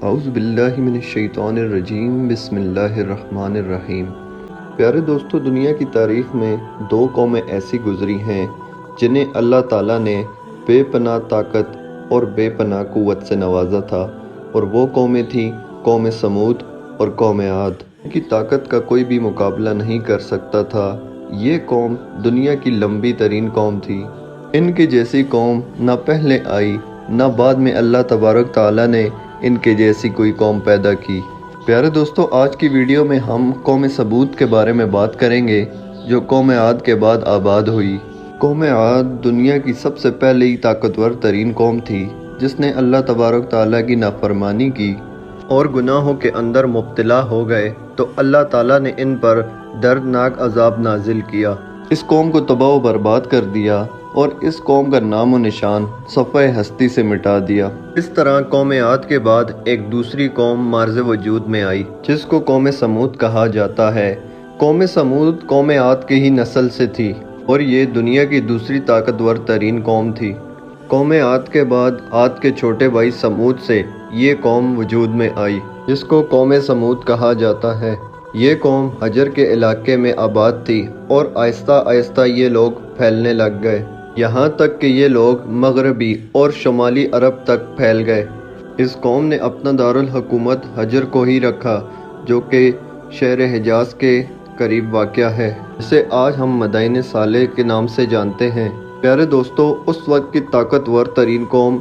اعوذ باللہ من الشیطان الرجیم بسم اللہ الرحمن الرحیم۔ پیارے دوستو، دنیا کی تاریخ میں دو قومیں ایسی گزری ہیں جنہیں اللہ تعالیٰ نے بے پناہ طاقت اور بے پناہ قوت سے نوازا تھا، اور وہ قومیں تھیں قوم سمود اور قوم عاد۔ ان کی طاقت کا کوئی بھی مقابلہ نہیں کر سکتا تھا۔ یہ قوم دنیا کی لمبی ترین قوم تھی۔ ان کے جیسی قوم نہ پہلے آئی نہ بعد میں اللہ تبارک تعالیٰ نے ان کے جیسی کوئی قوم پیدا کی۔ پیارے دوستو، آج کی ویڈیو میں ہم قوم سمود کے بارے میں بات کریں گے، جو قوم عاد کے بعد آباد ہوئی۔ قوم عاد دنیا کی سب سے پہلے طاقتور ترین قوم تھی، جس نے اللہ تبارک تعالیٰ کی نافرمانی کی اور گناہوں کے اندر مبتلا ہو گئے تو اللہ تعالیٰ نے ان پر دردناک عذاب نازل کیا، اس قوم کو تباہ و برباد کر دیا اور اس قوم کا نام و نشان صفحہ ہستی سے مٹا دیا۔ اس طرح قوم عاد کے بعد ایک دوسری قوم مارز وجود میں آئی، جس کو قوم سمود کہا جاتا ہے۔ قوم سمود قوم عاد کی ہی نسل سے تھی اور یہ دنیا کی دوسری طاقتور ترین قوم تھی۔ قوم عاد کے بعد عاد کے چھوٹے بھائی سمود سے یہ قوم وجود میں آئی، جس کو قوم سمود کہا جاتا ہے۔ یہ قوم حجر کے علاقے میں آباد تھی اور آہستہ آہستہ یہ لوگ پھیلنے لگ گئے، یہاں تک کہ یہ لوگ مغربی اور شمالی عرب تک پھیل گئے۔ اس قوم نے اپنا دارالحکومت حجر کو ہی رکھا، جو کہ شہر حجاز کے قریب واقع ہے، جسے آج ہم مدائن صالح کے نام سے جانتے ہیں۔ پیارے دوستو، اس وقت کی طاقتور ترین قوم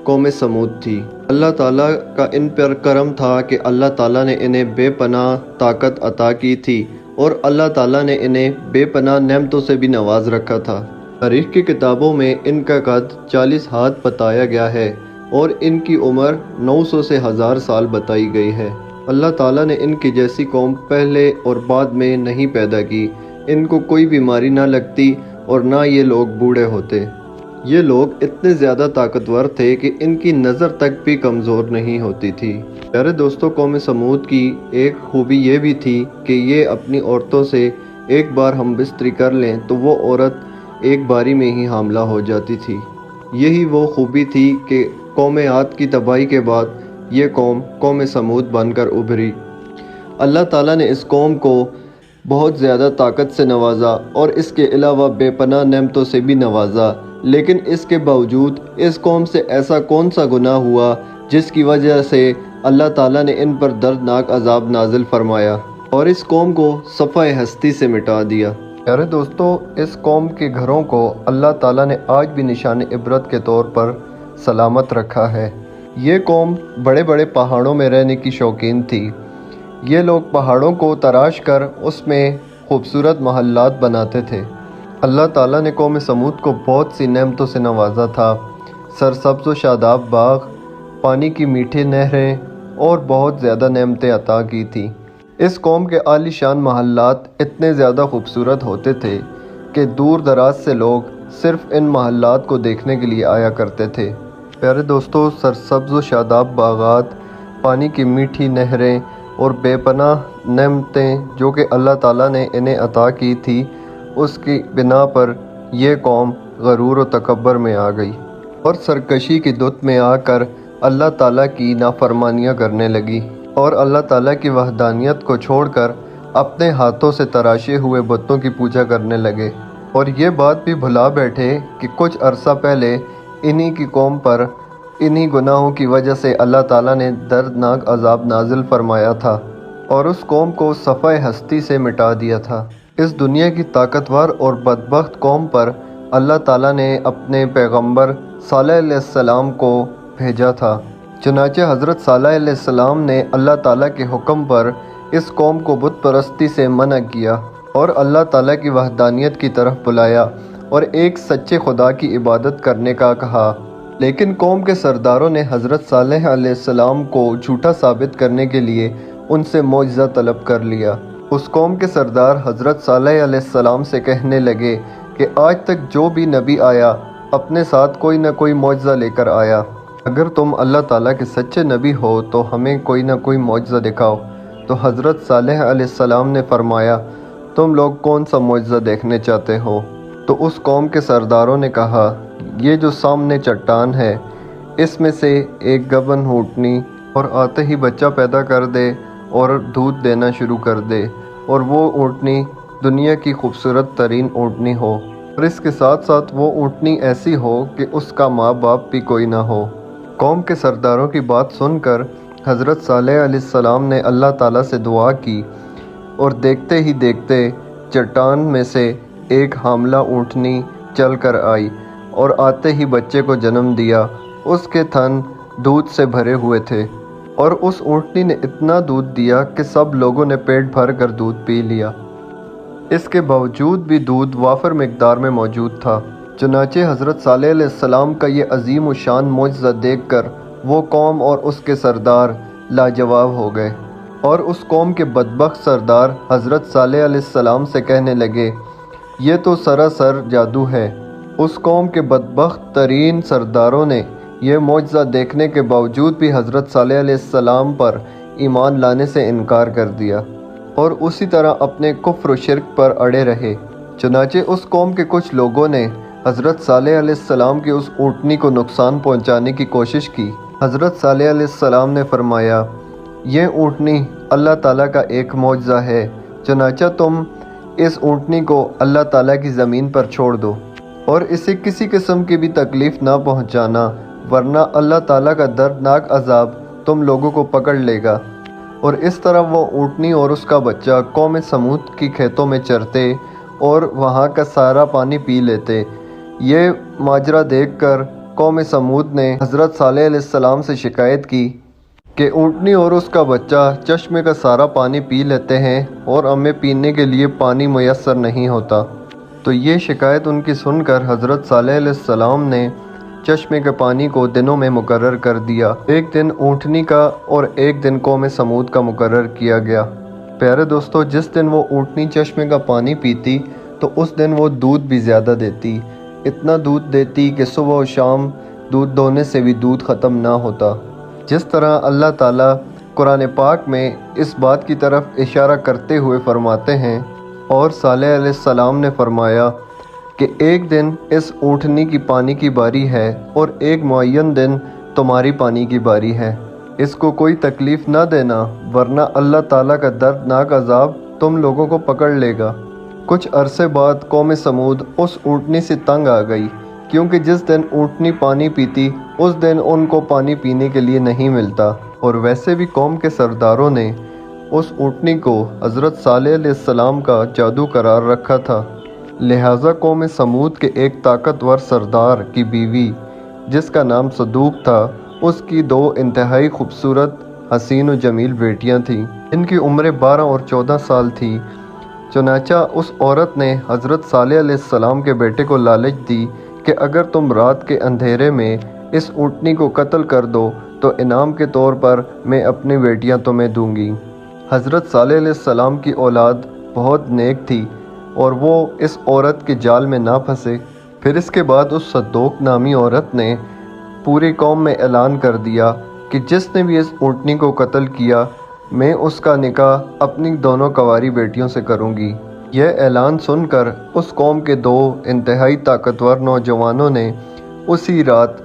قوم سمود تھی۔ اللہ تعالیٰ کا ان پر کرم تھا کہ اللہ تعالیٰ نے انہیں بے پناہ طاقت عطا کی تھی اور اللہ تعالیٰ نے انہیں بے پناہ نعمتوں سے بھی نواز رکھا تھا۔ تاریخ کی کتابوں میں ان کا قد 40 ہاتھ بتایا گیا ہے اور ان کی عمر 900 سے 1000 سال بتائی گئی ہے۔ اللہ تعالیٰ نے ان کی جیسی قوم پہلے اور بعد میں نہیں پیدا کی۔ ان کو کوئی بیماری نہ لگتی اور نہ یہ لوگ بوڑھے ہوتے۔ یہ لوگ اتنے زیادہ طاقتور تھے کہ ان کی نظر تک بھی کمزور نہیں ہوتی تھی۔ پیارے دوستو، قوم سمود کی ایک خوبی یہ بھی تھی کہ یہ اپنی عورتوں سے ایک بار ہم بستری کر لیں تو وہ عورت ایک باری میں ہی حاملہ ہو جاتی تھی۔ یہی وہ خوبی تھی کہ قوم عاد کی تباہی کے بعد یہ قوم سمود بن کر ابھری۔ اللہ تعالیٰ نے اس قوم کو بہت زیادہ طاقت سے نوازا اور اس کے علاوہ بے پناہ نعمتوں سے بھی نوازا، لیکن اس کے باوجود اس قوم سے ایسا کون سا گناہ ہوا جس کی وجہ سے اللہ تعالیٰ نے ان پر دردناک عذاب نازل فرمایا اور اس قوم کو صفحہ ہستی سے مٹا دیا۔ پیارے دوستو، اس قوم کے گھروں کو اللہ تعالیٰ نے آج بھی نشان عبرت کے طور پر سلامت رکھا ہے۔ یہ قوم بڑے بڑے پہاڑوں میں رہنے کی شوقین تھی۔ یہ لوگ پہاڑوں کو تراش کر اس میں خوبصورت محلات بناتے تھے۔ اللہ تعالیٰ نے قوم سمود کو بہت سی نعمتوں سے نوازا تھا۔ سرسبز و شاداب باغ، پانی کی میٹھی نہریں اور بہت زیادہ نعمتیں عطا کی تھیں۔ اس قوم کے عالی شان محلات اتنے زیادہ خوبصورت ہوتے تھے کہ دور دراز سے لوگ صرف ان محلات کو دیکھنے کے لیے آیا کرتے تھے۔ پیارے دوستو، سرسبز و شاداب باغات، پانی کی میٹھی نہریں اور بے پناہ نعمتیں جو کہ اللہ تعالیٰ نے انہیں عطا کی تھی، اس کی بنا پر یہ قوم غرور و تکبر میں آ گئی اور سرکشی کی دھت میں آ کر اللہ تعالیٰ کی نافرمانیاں کرنے لگی اور اللہ تعالیٰ کی وحدانیت کو چھوڑ کر اپنے ہاتھوں سے تراشے ہوئے بتوں کی پوجا کرنے لگے۔ اور یہ بات بھی بھلا بیٹھے کہ کچھ عرصہ پہلے انہی کی قوم پر انہی گناہوں کی وجہ سے اللہ تعالیٰ نے دردناک عذاب نازل فرمایا تھا اور اس قوم کو صفحہ ہستی سے مٹا دیا تھا۔ اس دنیا کی طاقتور اور بدبخت قوم پر اللہ تعالیٰ نے اپنے پیغمبر صالح علیہ السلام کو بھیجا تھا۔ چنانچہ حضرت صالح علیہ السلام نے اللہ تعالیٰ کے حکم پر اس قوم کو بت پرستی سے منع کیا اور اللہ تعالیٰ کی وحدانیت کی طرف بلایا اور ایک سچے خدا کی عبادت کرنے کا کہا۔ لیکن قوم کے سرداروں نے حضرت صالح علیہ السلام کو جھوٹا ثابت کرنے کے لیے ان سے معجزہ طلب کر لیا۔ اس قوم کے سردار حضرت صالح علیہ السلام سے کہنے لگے کہ آج تک جو بھی نبی آیا اپنے ساتھ کوئی نہ کوئی معجزہ لے کر آیا۔ اگر تم اللہ تعالیٰ کے سچے نبی ہو تو ہمیں کوئی نہ کوئی معجزہ دکھاؤ۔ تو حضرت صالح علیہ السلام نے فرمایا، تم لوگ کون سا معجزہ دیکھنے چاہتے ہو؟ تو اس قوم کے سرداروں نے کہا، یہ جو سامنے چٹان ہے، اس میں سے ایک گبن اونٹنی اور آتے ہی بچہ پیدا کر دے اور دودھ دینا شروع کر دے، اور وہ اونٹنی دنیا کی خوبصورت ترین اونٹنی ہو، اور اس کے ساتھ ساتھ وہ اونٹنی ایسی ہو کہ اس کا ماں باپ بھی کوئی نہ ہو۔ قوم کے سرداروں کی بات سن کر حضرت صالح علیہ السلام نے اللہ تعالیٰ سے دعا کی، اور دیکھتے ہی دیکھتے چٹان میں سے ایک حاملہ اونٹنی چل کر آئی اور آتے ہی بچے کو جنم دیا۔ اس کے تھن دودھ سے بھرے ہوئے تھے، اور اس اونٹنی نے اتنا دودھ دیا کہ سب لوگوں نے پیٹ بھر کر دودھ پی لیا۔ اس کے باوجود بھی دودھ وافر مقدار میں موجود تھا۔ چنانچہ حضرت صالح علیہ السلام کا یہ عظیم الشان معجزہ دیکھ کر وہ قوم اور اس کے سردار لاجواب ہو گئے، اور اس قوم کے بدبخت سردار حضرت صالح علیہ السلام سے کہنے لگے، یہ تو سراسر جادو ہے۔ اس قوم کے بدبخت ترین سرداروں نے یہ معجزہ دیکھنے کے باوجود بھی حضرت صالح علیہ السلام پر ایمان لانے سے انکار کر دیا، اور اسی طرح اپنے کفر و شرک پر اڑے رہے۔ چنانچہ اس قوم کے کچھ لوگوں نے حضرت صالح علیہ السلام کی اس اونٹنی کو نقصان پہنچانے کی کوشش کی۔ حضرت صالح علیہ السلام نے فرمایا، یہ اونٹنی اللہ تعالیٰ کا ایک معجزہ ہے، چنانچہ تم اس اونٹنی کو اللہ تعالیٰ کی زمین پر چھوڑ دو، اور اسے کسی قسم کی بھی تکلیف نہ پہنچانا، ورنہ اللہ تعالیٰ کا دردناک عذاب تم لوگوں کو پکڑ لے گا۔ اور اس طرح وہ اونٹنی اور اس کا بچہ قوم سمود کی کھیتوں میں چرتے اور وہاں کا سارا پانی پی لیتے۔ یہ ماجرا دیکھ کر قوم سمود نے حضرت صالح علیہ السلام سے شکایت کی کہ اونٹنی اور اس کا بچہ چشمے کا سارا پانی پی لیتے ہیں اور ہمیں پینے کے لیے پانی میسر نہیں ہوتا۔ تو یہ شکایت ان کی سن کر حضرت صالح علیہ السلام نے چشمے کے پانی کو دنوں میں مقرر کر دیا۔ ایک دن اونٹنی کا اور ایک دن قوم سمود کا مقرر کیا گیا۔ پیارے دوستو، جس دن وہ اونٹنی چشمے کا پانی پیتی تو اس دن وہ دودھ بھی زیادہ دیتی، اتنا دودھ دیتی کہ صبح و شام دودھ دونے سے بھی دودھ ختم نہ ہوتا۔ جس طرح اللہ تعالیٰ قرآن پاک میں اس بات کی طرف اشارہ کرتے ہوئے فرماتے ہیں، اور صالح علیہ السلام نے فرمایا کہ ایک دن اس اونٹنی کی پانی کی باری ہے اور ایک معین دن تمہاری پانی کی باری ہے، اس کو کوئی تکلیف نہ دینا، ورنہ اللہ تعالیٰ کا دردناک عذاب تم لوگوں کو پکڑ لے گا۔ کچھ عرصے بعد قوم سمود اس اونٹنی سے تنگ آ گئی، کیونکہ جس دن اونٹنی پانی پیتی اس دن ان کو پانی پینے کے لیے نہیں ملتا، اور ویسے بھی قوم کے سرداروں نے اس اونٹنی کو حضرت صالح علیہ السلام کا جادو قرار رکھا تھا۔ لہٰذا قوم سمود کے ایک طاقتور سردار کی بیوی جس کا نام صدوق تھا، اس کی 2 انتہائی خوبصورت حسین و جمیل بیٹیاں تھیں، ان کی عمریں 12 اور 14 سال تھی۔ چنانچہ اس عورت نے حضرت صالح علیہ السلام کے بیٹے کو لالچ دی کہ اگر تم رات کے اندھیرے میں اس اونٹنی کو قتل کر دو تو انعام کے طور پر میں اپنی بیٹیاں تمہیں دوں گی۔ حضرت صالح علیہ السلام کی اولاد بہت نیک تھی اور وہ اس عورت کے جال میں نہ پھنسے۔ پھر اس کے بعد اس صدوق نامی عورت نے پوری قوم میں اعلان کر دیا کہ جس نے بھی اس اونٹنی کو قتل کیا میں اس کا نکاح اپنی دونوں کنواری بیٹیوں سے کروں گی۔ یہ اعلان سن کر اس قوم کے 2 انتہائی طاقتور نوجوانوں نے اسی رات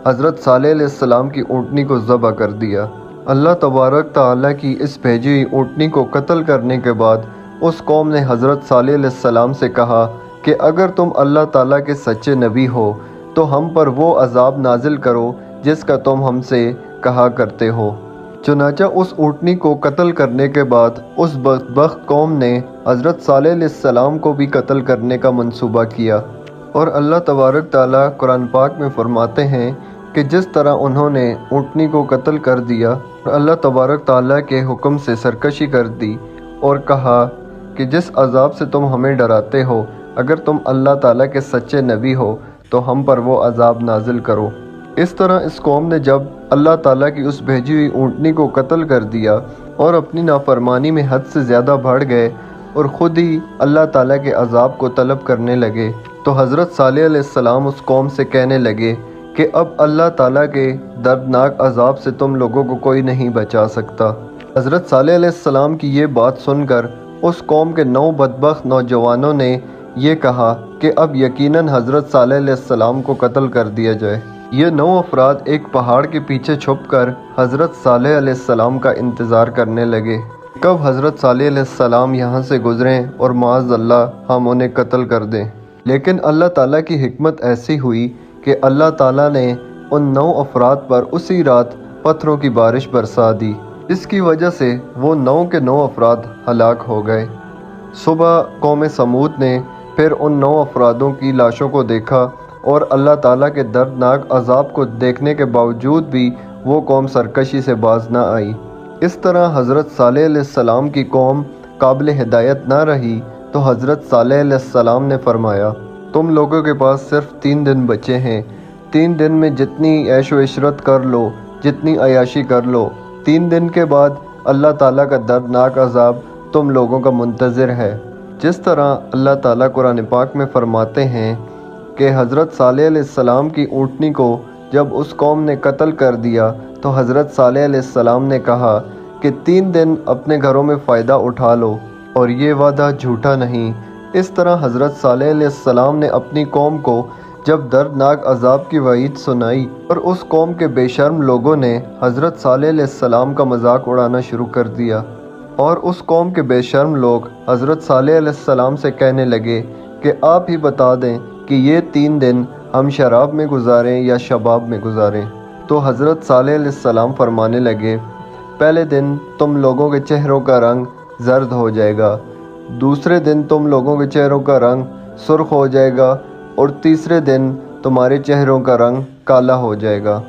حضرت صالح علیہ السلام کی اونٹنی کو ذبح کر دیا۔ اللہ تبارک تعالیٰ کی اس بھیجی ہوئی اونٹنی کو قتل کرنے کے بعد اس قوم نے حضرت صالح علیہ السلام سے کہا کہ اگر تم اللہ تعالیٰ کے سچے نبی ہو تو ہم پر وہ عذاب نازل کرو جس کا تم ہم سے کہا کرتے ہو۔ چنانچہ اس اونٹنی کو قتل کرنے کے بعد اس بدبخت قوم نے حضرت صالح علیہ السلام کو بھی قتل کرنے کا منصوبہ کیا، اور اللہ تبارک تعالیٰ قرآن پاک میں فرماتے ہیں کہ جس طرح انہوں نے اونٹنی کو قتل کر دیا، اللہ تبارک تعالیٰ کے حکم سے سرکشی کر دی اور کہا کہ جس عذاب سے تم ہمیں ڈراتے ہو، اگر تم اللہ تعالیٰ کے سچے نبی ہو تو ہم پر وہ عذاب نازل کرو۔ اس طرح اس قوم نے جب اللہ تعالیٰ کی اس بھیجی ہوئی اونٹنی کو قتل کر دیا اور اپنی نافرمانی میں حد سے زیادہ بڑھ گئے اور خود ہی اللہ تعالیٰ کے عذاب کو طلب کرنے لگے، تو حضرت صالح علیہ السلام اس قوم سے کہنے لگے کہ اب اللہ تعالیٰ کے دردناک عذاب سے تم لوگوں کو کوئی نہیں بچا سکتا۔ حضرت صالح علیہ السلام کی یہ بات سن کر اس قوم کے 9 بدبخت نوجوانوں نے یہ کہا کہ اب یقیناً حضرت صالح علیہ السلام کو قتل کر دیا جائے۔ یہ 9 افراد ایک پہاڑ کے پیچھے چھپ کر حضرت صالح علیہ السلام کا انتظار کرنے لگے، کب حضرت صالح علیہ السلام یہاں سے گزریں اور معاذ اللہ ہم انہیں قتل کر دیں۔ لیکن اللہ تعالیٰ کی حکمت ایسی ہوئی کہ اللہ تعالیٰ نے ان 9 افراد پر اسی رات پتھروں کی بارش برسا دی، جس کی وجہ سے وہ 9 کے 9 افراد ہلاک ہو گئے۔ صبح قوم سمود نے پھر ان 9 افرادوں کی لاشوں کو دیکھا اور اللہ تعالیٰ کے دردناک عذاب کو دیکھنے کے باوجود بھی وہ قوم سرکشی سے باز نہ آئی۔ اس طرح حضرت صالح علیہ السلام کی قوم قابل ہدایت نہ رہی تو حضرت صالح علیہ السلام نے فرمایا، تم لوگوں کے پاس صرف 3 دن بچے ہیں، 3 دن میں جتنی عیش و عشرت کر لو، جتنی عیاشی کر لو، 3 دن کے بعد اللہ تعالیٰ کا دردناک عذاب تم لوگوں کا منتظر ہے۔ جس طرح اللہ تعالیٰ قرآن پاک میں فرماتے ہیں کہ حضرت صالح علیہ السلام کی اونٹنی کو جب اس قوم نے قتل کر دیا تو حضرت صالح علیہ السلام نے کہا کہ 3 دن اپنے گھروں میں فائدہ اٹھا لو اور یہ وعدہ جھوٹا نہیں۔ اس طرح حضرت صالح علیہ السلام نے اپنی قوم کو جب دردناک عذاب کی وعید سنائی اور اس قوم کے بے شرم لوگوں نے حضرت صالح علیہ السلام کا مذاق اڑانا شروع کر دیا، اور اس قوم کے بے شرم لوگ حضرت صالح علیہ السلام سے کہنے لگے کہ آپ ہی بتا دیں کہ یہ 3 دن ہم شراب میں گزاریں یا شباب میں گزاریں۔ تو حضرت صالح علیہ السلام فرمانے لگے، پہلے دن تم لوگوں کے چہروں کا رنگ زرد ہو جائے گا، دوسرے دن تم لوگوں کے چہروں کا رنگ سرخ ہو جائے گا، اور تیسرے دن تمہارے چہروں کا رنگ کالا ہو جائے گا،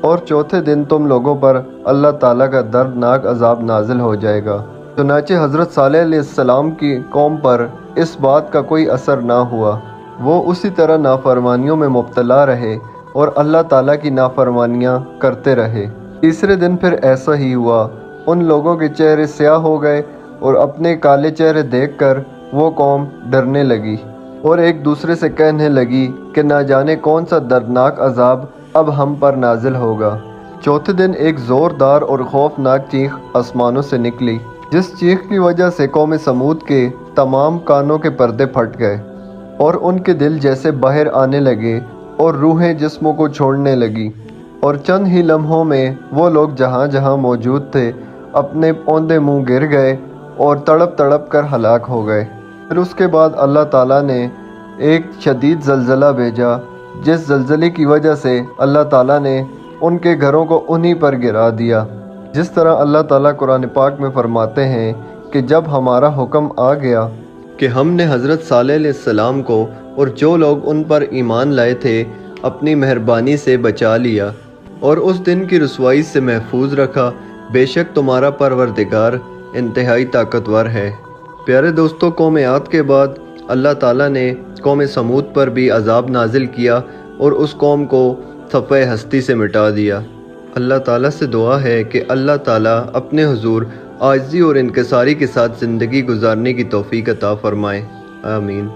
اور چوتھے دن تم لوگوں پر اللہ تعالیٰ کا دردناک عذاب نازل ہو جائے گا۔ چنانچہ حضرت صالح علیہ السلام کی قوم پر اس بات کا کوئی اثر نہ ہوا، وہ اسی طرح نافرمانیوں میں مبتلا رہے اور اللہ تعالیٰ کی نافرمانیاں کرتے رہے۔ تیسرے دن پھر ایسا ہی ہوا، ان لوگوں کے چہرے سیاہ ہو گئے اور اپنے کالے چہرے دیکھ کر وہ قوم ڈرنے لگی اور ایک دوسرے سے کہنے لگی کہ نہ جانے کون سا دردناک عذاب اب ہم پر نازل ہوگا۔ چوتھے دن ایک زوردار اور خوفناک چیخ آسمانوں سے نکلی، جس چیخ کی وجہ سے قوم سمود کے تمام کانوں کے پردے پھٹ گئے اور ان کے دل جیسے باہر آنے لگے اور روحیں جسموں کو چھوڑنے لگی، اور چند ہی لمحوں میں وہ لوگ جہاں جہاں موجود تھے اپنے اوندے منہ گر گئے اور تڑپ تڑپ کر ہلاک ہو گئے۔ پھر اس کے بعد اللہ تعالیٰ نے ایک شدید زلزلہ بھیجا، جس زلزلے کی وجہ سے اللہ تعالیٰ نے ان کے گھروں کو انہی پر گرا دیا۔ جس طرح اللہ تعالیٰ قرآن پاک میں فرماتے ہیں کہ جب ہمارا حکم آ گیا کہ ہم نے حضرت صالح علیہ السلام کو اور جو لوگ ان پر ایمان لائے تھے اپنی مہربانی سے بچا لیا اور اس دن کی رسوائی سے محفوظ رکھا، بے شک تمہارا پروردگار انتہائی طاقتور ہے۔ پیارے دوستو، قوم عاد کے بعد اللہ تعالیٰ نے قوم سمود پر بھی عذاب نازل کیا اور اس قوم کو صفحہ ہستی سے مٹا دیا۔ اللہ تعالیٰ سے دعا ہے کہ اللہ تعالیٰ اپنے حضور عاجزی اور انکساری کے ساتھ زندگی گزارنے کی توفیق عطا فرمائے، آمین۔